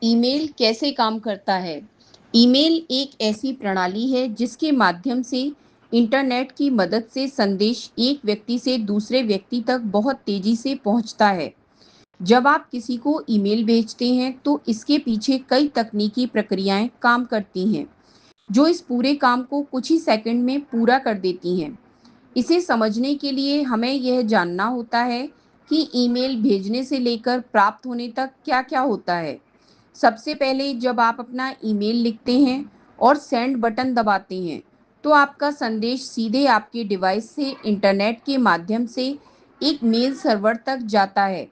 Email कैसे काम करता है? ईमेल एक ऐसी प्रणाली है जिसके माध्यम से इंटरनेट की मदद से संदेश एक व्यक्ति से दूसरे व्यक्ति तक बहुत तेजी से पहुंचता है। जब आप किसी को ईमेल भेजते हैं तो इसके पीछे कई तकनीकी प्रक्रियाएं काम करती हैं, जो इस पूरे काम को कुछ ही सेकंड में पूरा कर देती हैं। इसे समझने के लिए हमें यह जानना होता है कि ईमेल भेजने से लेकर प्राप्त होने तक क्या-क्या होता है। सबसे पहले जब आप अपना ईमेल लिखते हैं और सेंड बटन दबाते हैं, तो आपका संदेश सीधे आपके डिवाइस से इंटरनेट के माध्यम से एक मेल सर्वर तक जाता है।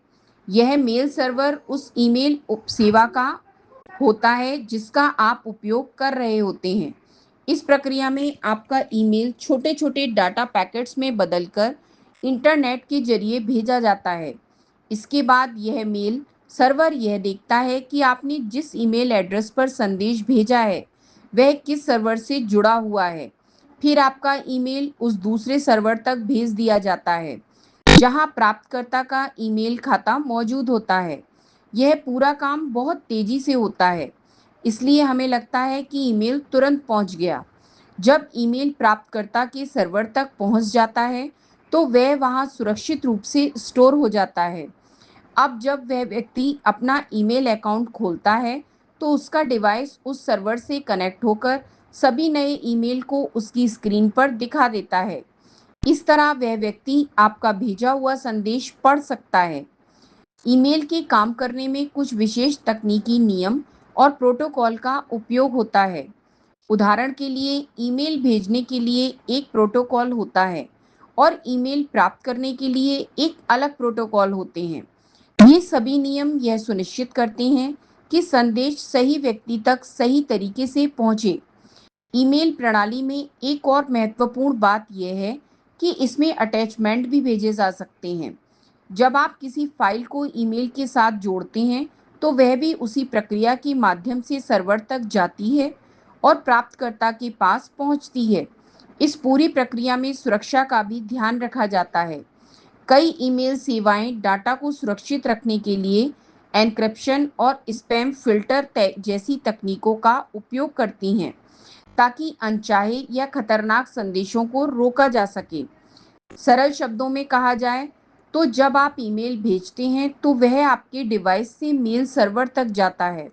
यह मेल सर्वर उस ईमेल उपसेवा का होता है जिसका आप उपयोग कर रहे होते हैं। इस प्रक्रिया में आपका ईमेल छोटे-छोटे डाटा पैकेट्स में बदलकर इंटरनेट के जरिए भेजा जाता है। इसके बाद यह मेल सर्वर यह देखता है कि आपने जिस ईमेल एड्रेस पर संदेश भेजा है, वह किस सर्वर से जुड़ा हुआ है। फिर आपका ईमेल उस दूसरे सर्वर तक भेज दिया जाता है, जहां प्राप्तकर्ता का ईमेल खाता मौजूद होता है। यह पूरा काम बहुत तेजी से होता है, इसलिए हमें लगता है कि ईमेल तुरंत पहुंच गया। जब ईमेल प्राप्तकर्ता के सर्वर तक पहुंच जाता है, तो वह वहां सुरक्षित रूप से स्टोर हो जाता है। अब जब वह व्यक्ति अपना ईमेल अकाउंट खोलता है, तो उसका डिवाइस उस सर्वर से कनेक्ट होकर सभी नए ईमेल को उसकी स्क्रीन पर दिखा देता है। इस तरह वह व्यक्ति आपका भेजा हुआ संदेश पढ़ सकता है। ईमेल के काम करने में कुछ विशेष तकनीकी नियम और प्रोटोकॉल का उपयोग होता है। उदाहरण के लिए, ईमेल भेजने के लिए एक प्रोटोकॉल होता है और ईमेल प्राप्त करने के लिए एक अलग प्रोटोकॉल होते हैं। ये सभी नियम यह सुनिश्चित करते हैं कि संदेश सही व्यक्ति तक सही तरीके से पहुंचे। ईमेल प्रणाली में एक और महत्वपूर्ण बात यह है कि इसमें अटैचमेंट भी भेजे जा सकते हैं। जब आप किसी फाइल को ईमेल के साथ जोड़ते हैं, तो वह भी उसी प्रक्रिया के माध्यम से सर्वर तक जाती है और प्राप्तकर्ता के पास पहुंचती है। इस पूरी प्रक्रिया में सुरक्षा का भी ध्यान रखा जाता है। कई ईमेल सेवाएं डाटा को सुरक्षित रखने के लिए एन्क्रिप्शन और स्पैम फिल्टर जैसी तकनीकों का उपयोग करती हैं, ताकि अनचाहे या खतरनाक संदेशों को रोका जा सके। सरल शब्दों में कहा जाए तो जब आप ईमेल भेजते हैं तो वह आपके डिवाइस से मेल सर्वर तक जाता है,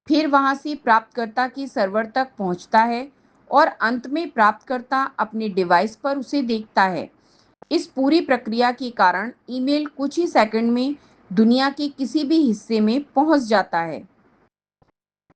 फिर वहां से प्राप्तकर्ता के सर्वर तक पहुंचता है और अंत में प्राप्तकर्ता अपने डिवाइस पर उसे देखता है। इस पूरी प्रक्रिया के कारण ईमेल कुछ ही सेकंड में दुनिया के किसी भी हिस्से में पहुंच जाता है।